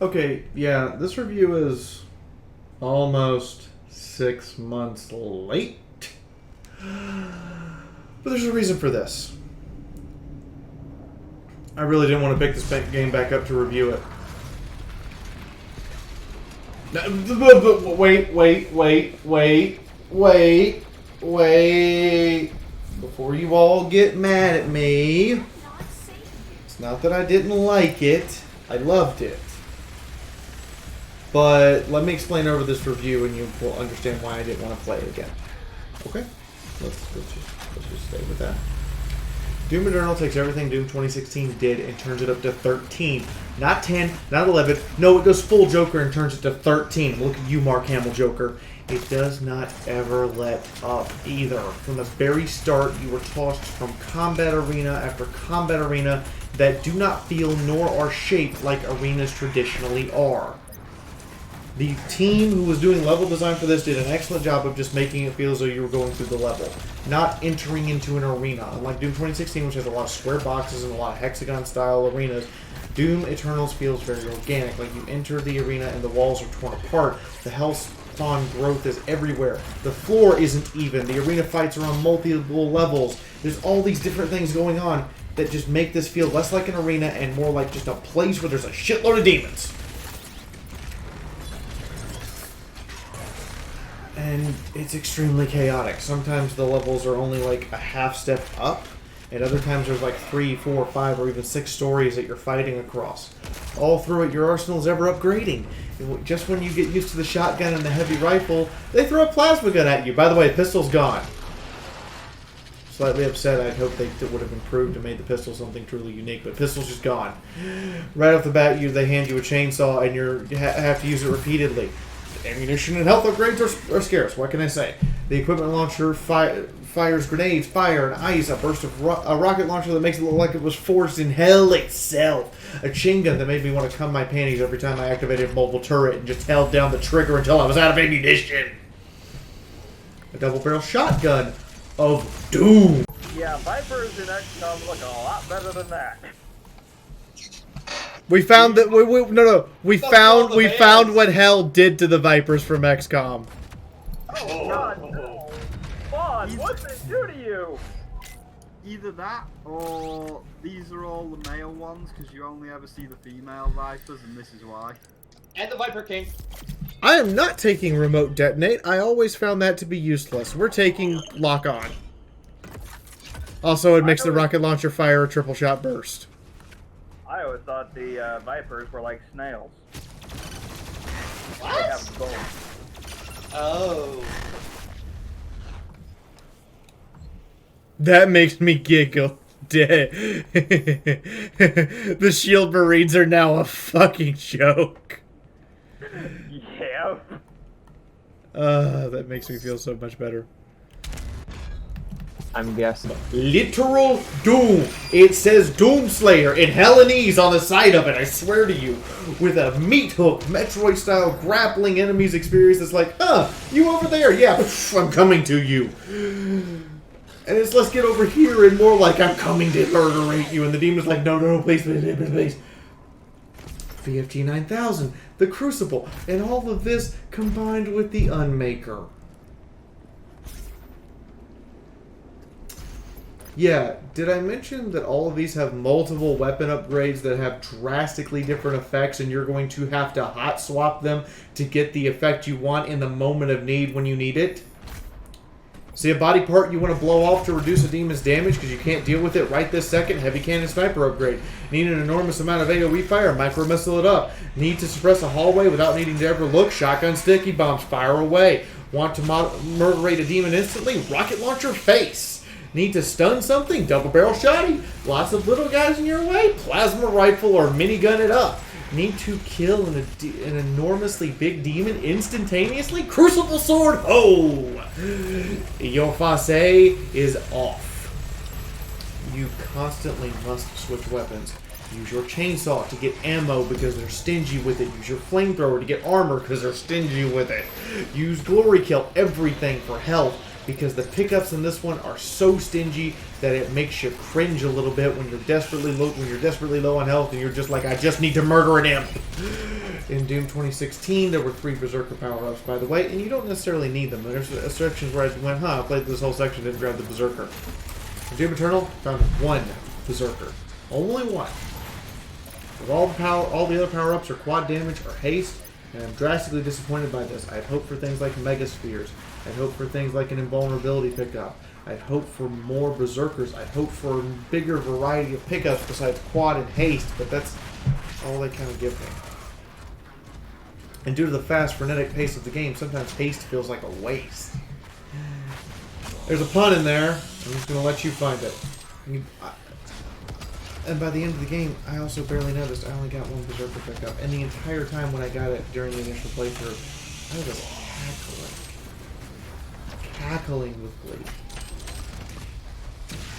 Okay, yeah, this review is almost 6 months late. But there's a reason for this. I really didn't want to pick this game back up to review it. Wait. Before you all get mad at me, it's not that I didn't like it. I loved it. But let me explain over this review and you will understand why I didn't want to play it again. Okay? Let's just stay with that. Doom Eternal takes everything Doom 2016 did and turns it up to 13. Not 10, not 11. No, it goes full Joker and turns it to 13. Look at you, Mark Hamill Joker. It does not ever let up either. From the very start, you were tossed from combat arena after combat arena that do not feel nor are shaped like arenas traditionally are. The team who was doing level design for this did an excellent job of just making it feel as though you were going through the level, not entering into an arena. Unlike Doom 2016, which has a lot of square boxes and a lot of hexagon-style arenas, Doom Eternals feels very organic. Like you enter the arena and the walls are torn apart. The hellspawn growth is everywhere. The floor isn't even. The arena fights are on multiple levels. There's all these different things going on that just make this feel less like an arena and more like just a place where there's a shitload of demons. And it's extremely chaotic. Sometimes the levels are only like a half step up, and other times there's like 3, 4, 5, or even 6 stories that you're fighting across. All through it, your arsenal is ever upgrading. Just when you get used to the shotgun and the heavy rifle, they throw a plasma gun at you. By the way, the pistol's gone. Slightly upset. I'd hoped they would have improved and made the pistol something truly unique, but pistol's just gone. Right off the bat, they hand you a chainsaw, and you have to use it repeatedly. Ammunition and health upgrades are scarce. What can I say? The equipment launcher fires grenades, fire, and ice. A burst of a rocket launcher that makes it look like it was forged in hell itself. A chain gun that made me want to cum my panties every time I activated a mobile turret and just held down the trigger until I was out of ammunition. A double-barrel shotgun of doom. Yeah, Vipers in XCOM look a lot better than that. We found that we found what hell did to the Vipers from XCOM. Oh God, no! Vaughn, what did it do to you? Either that, or these are all the male ones, because you only ever see the female Vipers, and this is why. And the Viper King. I am not taking remote detonate. I always found that to be useless. We're taking lock on. Also, it makes the rocket launcher fire a triple shot burst. I always thought the Vipers were like snails. What? They have bones. Oh. That makes me giggle. The Shield Marines are now a fucking joke. Yeah. That makes me feel so much better. I'm guessing. Literal Doom. It says Doomslayer in Hellenese on the side of it, I swear to you. With a meat hook, Metroid-style grappling enemies experience that's like, you over there? Yeah, I'm coming to you. And it's let's get over here and more like, I'm coming to murderate you. And the demon's like, no, please. VFG 9000, the Crucible, and all of this combined with the Unmaker. Yeah, did I mention that all of these have multiple weapon upgrades that have drastically different effects and you're going to have to hot swap them to get the effect you want in the moment of need when you need it? See a body part you want to blow off to reduce a demon's damage because you can't deal with it right this second? Heavy cannon sniper upgrade. Need an enormous amount of AoE fire? Micro missile it up. Need to suppress a hallway without needing to ever look? Shotgun sticky bombs, fire away. Want to murderate a demon instantly? Rocket launcher face. Need to stun something? Double barrel shotty. Lots of little guys in your way? Plasma rifle or minigun it up. Need to kill an enormously big demon instantaneously? Crucible sword. Oh, your face is off. You constantly must switch weapons. Use your chainsaw to get ammo because they're stingy with it. Use your flamethrower to get armor because they're stingy with it. Use glory kill everything for health. because the pickups in this one are so stingy that it makes you cringe a little bit when you're desperately low on health and you're just like, I just need to murder an imp. In Doom 2016, there were 3 Berserker power-ups, by the way, and you don't necessarily need them. There's sections where I went, I played this whole section, didn't grab the Berserker. In Doom Eternal, found 1 Berserker. Only 1. With all the other power-ups are quad damage or haste, and I'm drastically disappointed by this. I'd hoped for things like Mega Spheres. I'd hoped for things like an invulnerability pickup. I'd hoped for more Berserkers. I'd hoped for a bigger variety of pickups besides quad and haste, but that's all they kind of give me. And due to the fast, frenetic pace of the game, sometimes haste feels like a waste. There's a pun in there. I'm just going to let you find it. And by the end of the game, I also barely noticed I only got 1 Berserker pickup. And the entire time when I got it during the initial playthrough, I was cackling with glee.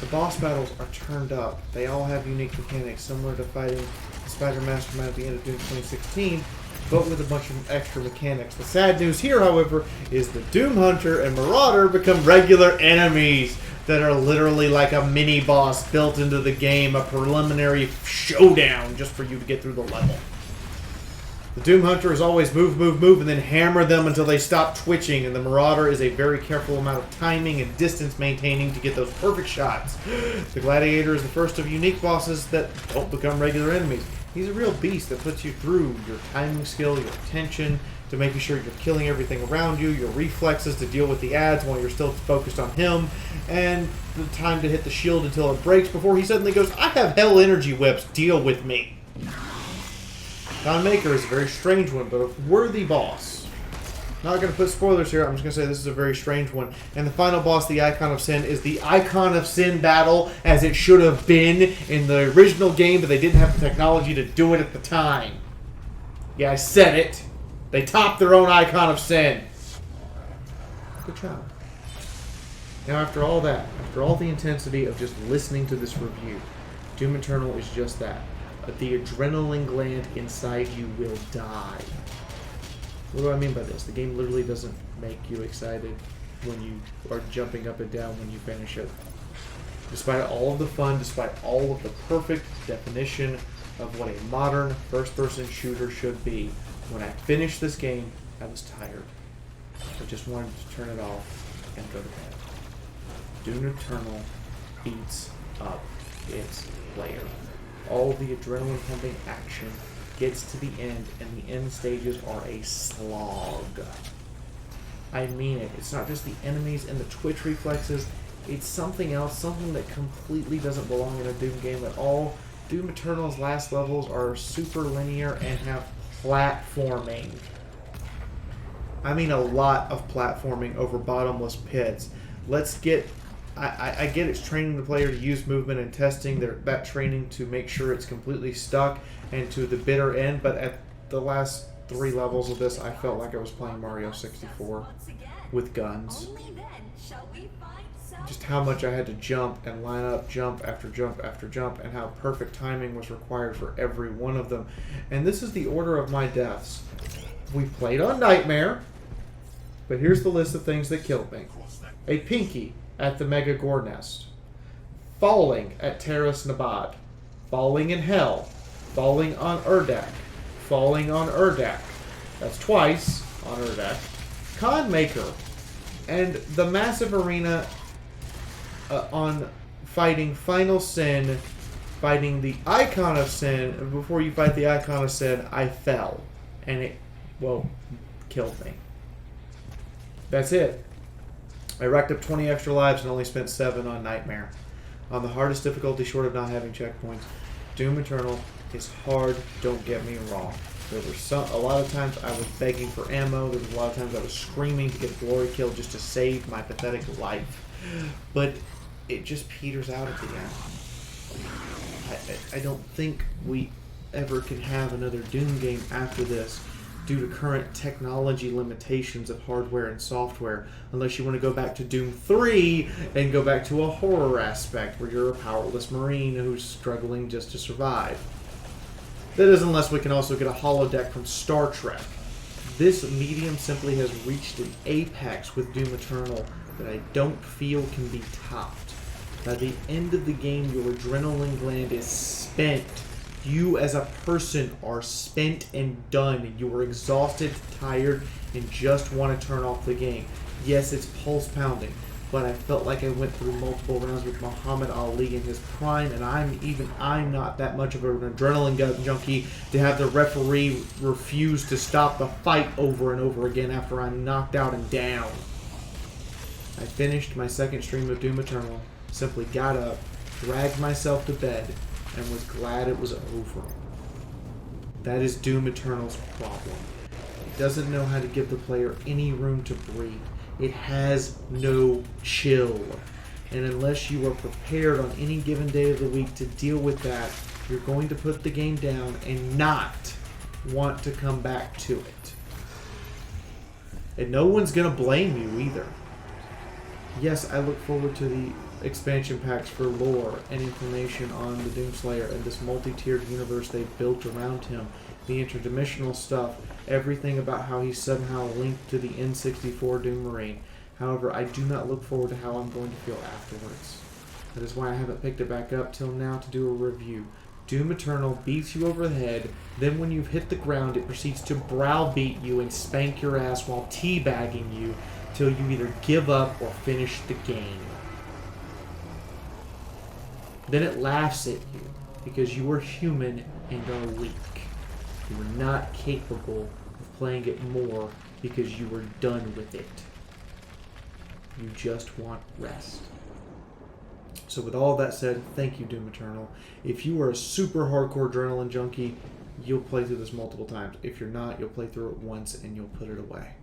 The boss battles are turned up. They all have unique mechanics, similar to fighting the Spider Mastermind at the end of Doom 2016, but with a bunch of extra mechanics. The sad news here, however, is the Doom Hunter and Marauder become regular enemies that are literally like a mini-boss built into the game, a preliminary showdown just for you to get through the level. The Doom Hunter is always move, and then hammer them until they stop twitching, and the Marauder is a very careful amount of timing and distance maintaining to get those perfect shots. The Gladiator is the first of unique bosses that don't become regular enemies. He's a real beast that puts you through your timing skill, your attention, to making sure you're killing everything around you, your reflexes to deal with the ads while you're still focused on him, and the time to hit the shield until it breaks before he suddenly goes, I have hell energy whips, deal with me. Don Maker is a very strange one, but a worthy boss. Not going to put spoilers here, I'm just going to say this is a very strange one. And the final boss, the Icon of Sin, is the Icon of Sin battle as it should have been in the original game, but they didn't have the technology to do it at the time. Yeah, I said it. They topped their own Icon of Sin. Good job. Now after all that, after all the intensity of just listening to this review, Doom Eternal is just that. The adrenaline gland inside you will die. What do I mean by this? The game literally doesn't make you excited when you are jumping up and down when you finish it. Despite all of the fun, despite all of the perfect definition of what a modern first-person shooter should be, when I finished this game, I was tired. I just wanted to turn it off and go to bed. Doom Eternal eats up its player. All the adrenaline pumping action gets to the end, and the end stages are a slog. I mean it. It's not just the enemies and the twitch reflexes. It's something else, something that completely doesn't belong in a Doom game at all. Doom Eternal's last levels are super linear and have platforming. I mean a lot of platforming over bottomless pits. Let's get... I get it's training the player to use movement and testing that training to make sure it's completely stuck and to the bitter end, but at the last 3 levels of this, I felt like I was playing Mario 64 with guns. Just how much I had to jump and line up jump after jump after jump, and how perfect timing was required for every one of them. And this is the order of my deaths. We played on Nightmare, but here's the list of things that killed me. A Pinky at the Mega Gore Nest, falling at Terrace Nabad, falling in Hell, falling on Urdak, falling on Urdak. That's twice on Urdak. Con Maker, and the massive arena on fighting Final Sin, fighting the Icon of Sin, and before you fight the Icon of Sin, I fell. And it, well, killed me. That's it. I racked up 20 extra lives and only spent 7 on Nightmare. On the hardest difficulty short of not having checkpoints, Doom Eternal is hard, don't get me wrong. There were a lot of times I was begging for ammo, there was a lot of times I was screaming to get a glory kill just to save my pathetic life. But it just peters out at the end. I don't think we ever can have another Doom game after this, due to current technology limitations of hardware and software, unless you want to go back to Doom 3 and go back to a horror aspect where you're a powerless Marine who's struggling just to survive. That is, unless we can also get a holodeck from Star Trek. This medium simply has reached an apex with Doom Eternal that I don't feel can be topped. By the end of the game, your adrenaline gland is spent. You as a person are spent and done. You are exhausted, tired, and just want to turn off the game. Yes, it's pulse pounding, but I felt like I went through multiple rounds with Muhammad Ali in his prime, and I'm not that much of an adrenaline junkie to have the referee refuse to stop the fight over and over again after I'm knocked out and down. I finished my second stream of Doom Eternal, simply got up, dragged myself to bed, and was glad it was over. That is Doom Eternal's problem. It doesn't know how to give the player any room to breathe. It has no chill. And unless you are prepared on any given day of the week to deal with that, you're going to put the game down and not want to come back to it. And no one's going to blame you either. Yes, I look forward to the expansion packs for lore and information on the Doomslayer and this multi-tiered universe they've built around him. The interdimensional stuff, everything about how he's somehow linked to the N64 Doom Marine. However, I do not look forward to how I'm going to feel afterwards. That is why I haven't picked it back up till now to do a review. Doom Eternal beats you over the head, then when you've hit the ground it proceeds to browbeat you and spank your ass while teabagging you till you either give up or finish the game. Then it laughs at you because you are human and are weak. You are not capable of playing it more because you are done with it. You just want rest. So with all that said, thank you, Doom Eternal. If you are a super hardcore adrenaline junkie, you'll play through this multiple times. If you're not, you'll play through it once and you'll put it away.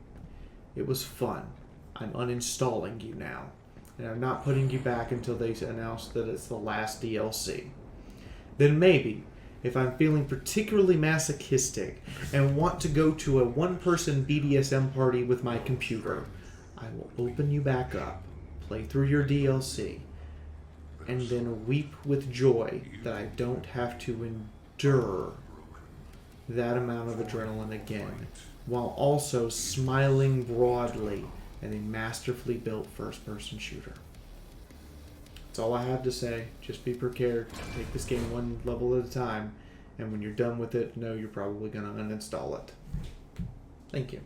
It was fun. I'm uninstalling you now. And I'm not putting you back until they announce that it's the last DLC. Then maybe, if I'm feeling particularly masochistic and want to go to a one-person BDSM party with my computer, I will open you back up, play through your DLC, and then weep with joy that I don't have to endure that amount of adrenaline again, while also smiling broadly at a masterfully built first-person shooter. That's all I have to say. Just be prepared to take this game one level at a time, and when you're done with it, know you're probably going to uninstall it. Thank you.